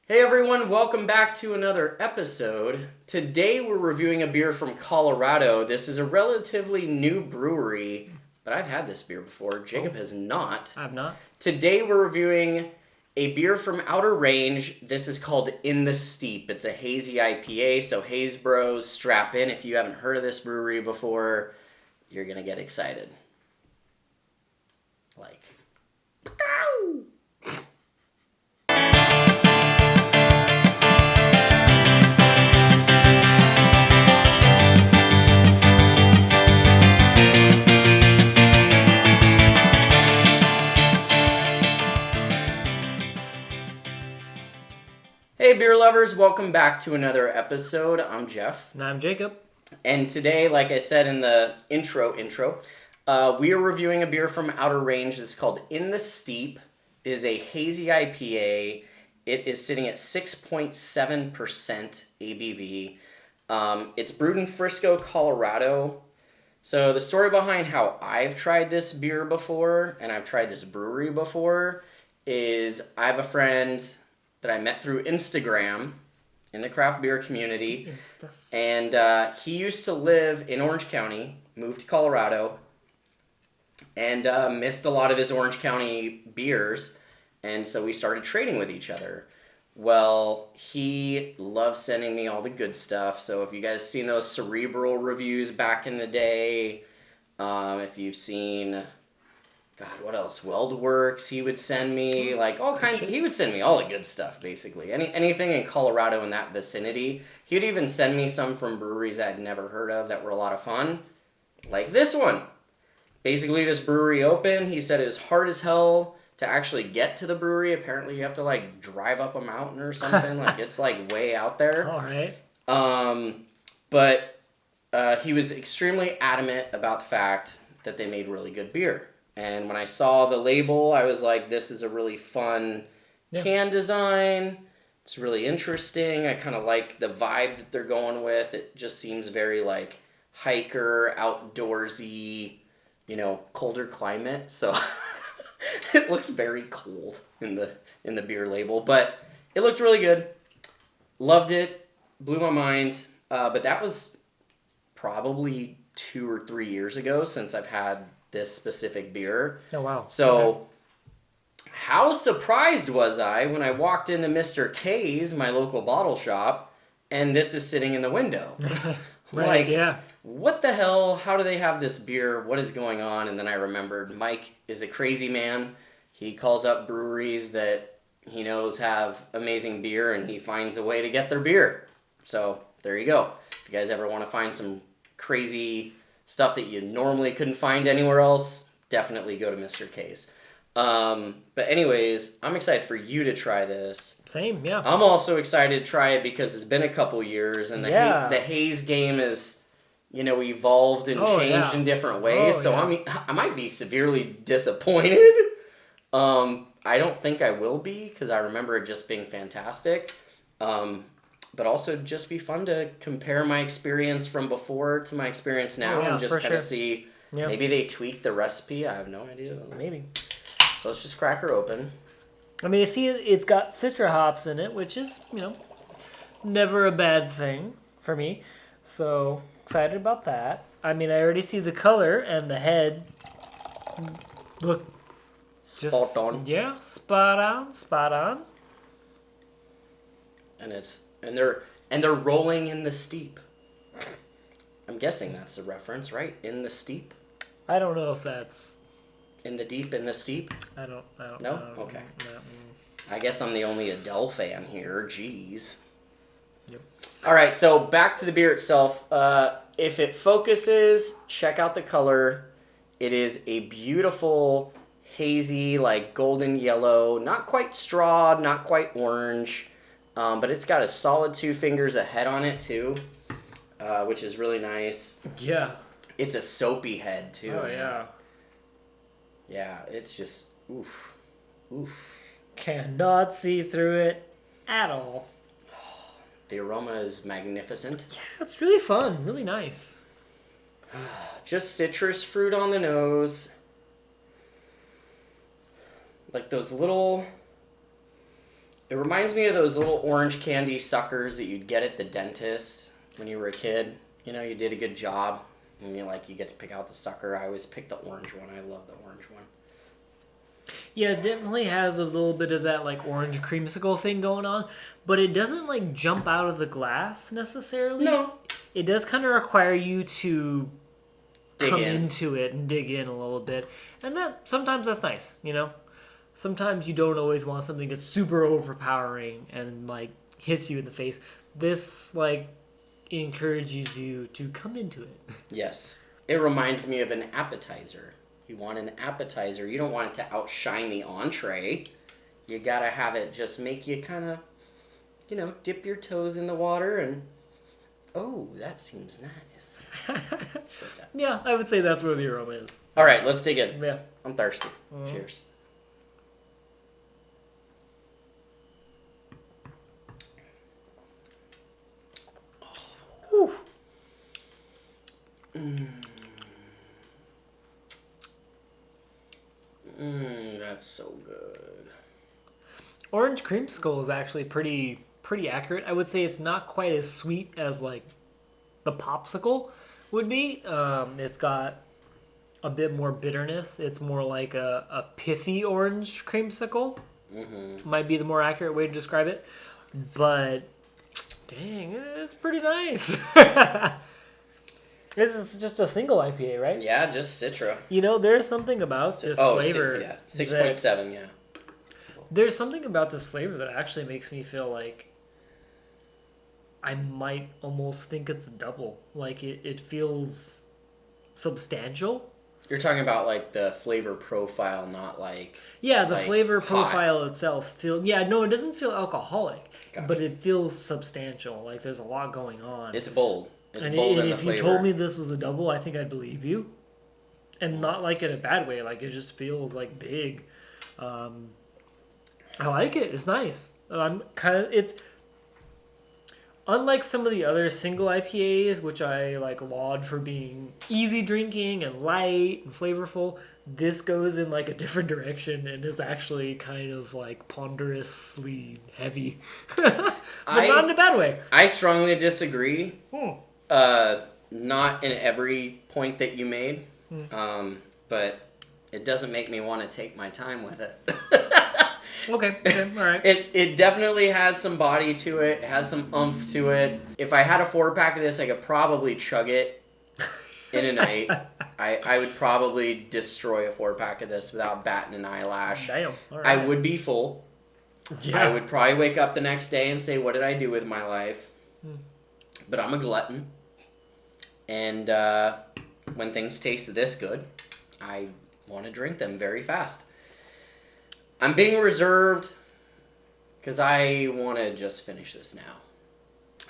Hey everyone, welcome back to another episode. Today we're reviewing a beer from Colorado. This is a relatively new brewery, but I've had this beer before. Jacob has not. I have not. Today we're reviewing a beer from Outer Range. This is called In the Steep. It's a Hazy IPA, so Haze Bros, strap in. If you haven't heard of this brewery before, you're going to get excited. Like, ow! Hey beer lovers, welcome back to another episode. I'm Jeff. And I'm Jacob. And today, like I said in the intro, we are reviewing a beer from Outer Range. It's called In the Steep. It is a hazy IPA. It is sitting at 6.7% ABV. It's brewed in Frisco, Colorado. So the story behind how I've tried this beer before, and I've tried this brewery before, is I have a friend that I met through Instagram in the craft beer community. And he used to live in Orange County, moved to Colorado, and missed a lot of his Orange County beers. And so we started trading with each other. Well, he loves sending me all the good stuff. So if you guys seen those Cerebral reviews back in the day, if you've seen... God, what else? WeldWorks, he would send me, like, all kinds of... He would send me all the good stuff, basically. Anything in Colorado in that vicinity. He would even send me some from breweries I'd never heard of that were a lot of fun. Like this one. Basically, this brewery opened. He said it was hard as hell to actually get to the brewery. Apparently, you have to, like, drive up a mountain or something. Like, it's, like, way out there. All right. But he was extremely adamant about the fact that they made really good beer. And when I saw the label, I was like, this is a really fun can design. It's really interesting. I kind of like the vibe that they're going with. It just seems very like hiker, outdoorsy, colder climate. So it looks very cold in the beer label. But it looked really good. Loved it. Blew my mind. But that was probably 2 or 3 years ago since I've had this specific beer. Oh, wow. So, how surprised was I when I walked into Mr. K's, my local bottle shop, and this is sitting in the window. What the hell? How do they have this beer? What is going on? And then I remembered Mike is a crazy man. He calls up breweries that he knows have amazing beer, and he finds a way to get their beer. So, there you go. If you guys ever want to find some crazy stuff that you normally couldn't find anywhere else, definitely go to Mr. K's. But anyways, I'm excited for you to try this. Same, yeah. I'm also excited to try it because it's been a couple years, and the haze game is, evolved and changed in different ways. I might be severely disappointed. I don't think I will be, because I remember it just being fantastic. But also just be fun to compare my experience from before to my experience now and just kind of see, maybe they tweaked the recipe. I have no idea. Maybe. So let's just crack her open. I mean, I see it's got citra hops in it, which is, never a bad thing for me. So excited about that. I mean, I already see the color and the head look spot on. Yeah, spot on. And they're rolling in the steep. I'm guessing that's the reference, right? In the steep? I don't know if that's... In the deep, in the steep? I don't No? know. Okay. No. I guess I'm the only Adele fan here. Jeez. Yep. Alright, so back to the beer itself. If it focuses, check out the color. It is a beautiful, hazy, like golden yellow. Not quite straw, not quite orange. But it's got a solid 2 fingers of head on it, too, which is really nice. Yeah. It's a soapy head, too. Oh, yeah. Yeah, it's just, oof. Cannot see through it at all. The aroma is magnificent. Yeah, it's really fun. Really nice. Just citrus fruit on the nose. Like those little It reminds me of those little orange candy suckers that you'd get at the dentist when you were a kid. You know, you did a good job. And you get to pick out the sucker. I always pick the orange one. I love the orange one. Yeah, it definitely has a little bit of that like orange creamsicle thing going on, but it doesn't like jump out of the glass necessarily. No. It does kind of require you to come in. into it and dig in a little bit. And sometimes that's nice, you know? Sometimes you don't always want something that's super overpowering and like hits you in the face. This like encourages you to come into it. Yes. It reminds me of an appetizer. You want an appetizer. You don't want it to outshine the entree. You gotta have it just make you kind of, dip your toes in the water and, oh, that seems nice. Yeah, I would say that's where the aroma is. All right, let's dig in. Yeah. I'm thirsty. Cheers. Whew. That's so good. Orange creamsicle is actually pretty accurate. I would say it's not quite as sweet as like the popsicle would be. It's got a bit more bitterness. It's more like a pithy orange creamsicle. Mm-hmm. Might be the more accurate way to describe it. But dang, it's pretty nice. This is just a single IPA, right? Yeah, just Citra. You know, there's something about this flavor. Yeah, 6.7, yeah. There's something about this flavor that actually makes me feel like I might almost think it's double. Like, it feels substantial. You're talking about, like, the flavor profile, not like... Yeah, the flavor hot. profile itself it doesn't feel alcoholic, Gotcha. but it feels substantial. Like, there's a lot going on. It's bold. And if you told me this was a double, I think I'd believe you. And not like in a bad way. Like, it just feels like big. I like it. It's nice. It's unlike some of the other single IPAs, which I like laud for being easy drinking and light and flavorful. This goes in like a different direction and is actually kind of like ponderously heavy, but not in a bad way. I strongly disagree. Not in every point that you made, but it doesn't make me want to take my time with it. Okay, all right. It definitely has some body to it. It has some oomph to it. If I had a 4-pack of this, I could probably chug it in a night. I would probably destroy a 4-pack of this without batting an eyelash. Damn. All right. I would be full. Yeah. I would probably wake up the next day and say, what did I do with my life? But I'm a glutton. And when things taste this good, I want to drink them very fast. I'm being reserved because I want to just finish this now.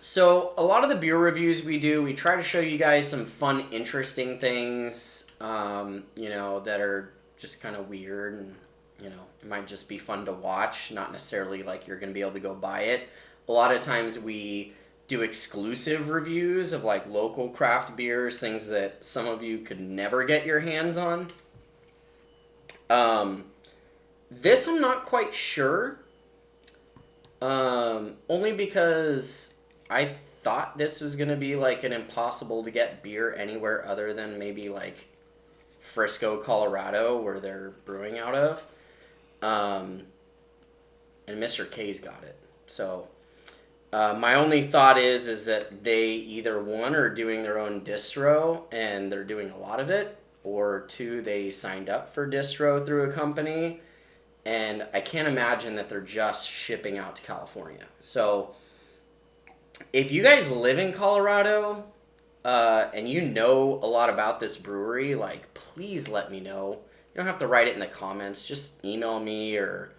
So a lot of the beer reviews we do, we try to show you guys some fun, interesting things, that are just kind of weird and, it might just be fun to watch, not necessarily like you're going to be able to go buy it. A lot of times we do exclusive reviews of like local craft beers, things that some of you could never get your hands on. This I'm not quite sure. Only because I thought this was going to be like an impossible to get beer anywhere other than maybe like Frisco, Colorado, where they're brewing out of. And Mr. K's got it. So my only thought is that they either, one, are doing their own distro and they're doing a lot of it, or two, they signed up for distro through a company. And I can't imagine that they're just shipping out to California. So if you guys live in Colorado and you know a lot about this brewery, like, please let me know. You don't have to write it in the comments. Just email me or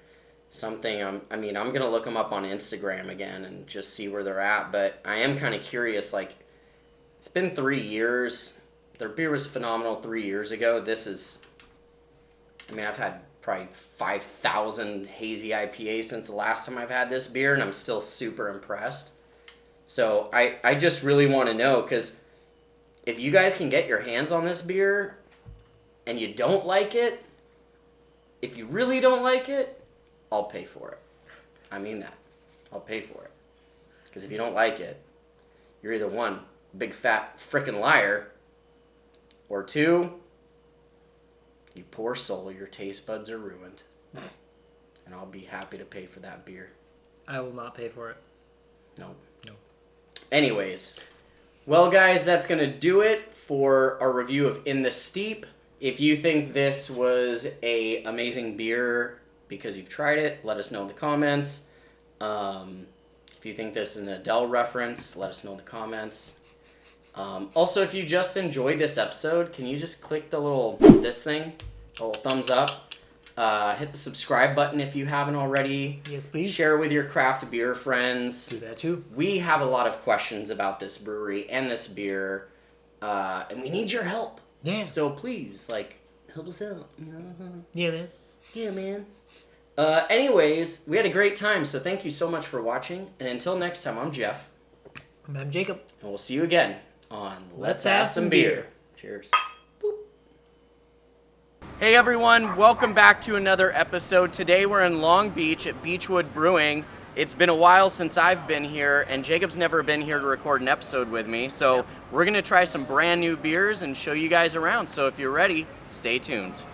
something. I'm going to look them up on Instagram again and just see where they're at. But I am kind of curious. Like, it's been 3 years. Their beer was phenomenal 3 years ago. I've had probably 5,000 Hazy IPA since the last time I've had this beer, and I'm still super impressed. So I just really want to know, because if you guys can get your hands on this beer and you don't like it, if you really don't like it, I'll pay for it. I mean that. I'll pay for it. Because if you don't like it, you're either one, big fat frickin' liar, or two, you poor soul, your taste buds are ruined. And I'll be happy to pay for that beer. I will not pay for it. No. No. Anyways, well, guys, that's going to do it for our review of In the Steep. If you think this was a amazing beer because you've tried it, let us know in the comments. If you think this is an Adele reference, let us know in the comments. Also, if you just enjoyed this episode, can you just click the this thing, a little thumbs up, hit the subscribe button if you haven't already. Yes, please. Share with your craft beer friends. Do that too. We have a lot of questions about this brewery and this beer, and we need your help. Yeah. So please, help us out. Yeah, man. Yeah, man. Anyways, we had a great time, so thank you so much for watching. And until next time, I'm Jeff. And I'm Jacob. And we'll see you again on Let's Have Some Beer. Cheers. Boop. Hey everyone, welcome back to another episode. Today we're in Long Beach at Beechwood Brewing. It's been a while since I've been here, and Jacob's never been here to record an episode with me, so we're going to try some brand new beers and show you guys around. So if you're ready, stay tuned.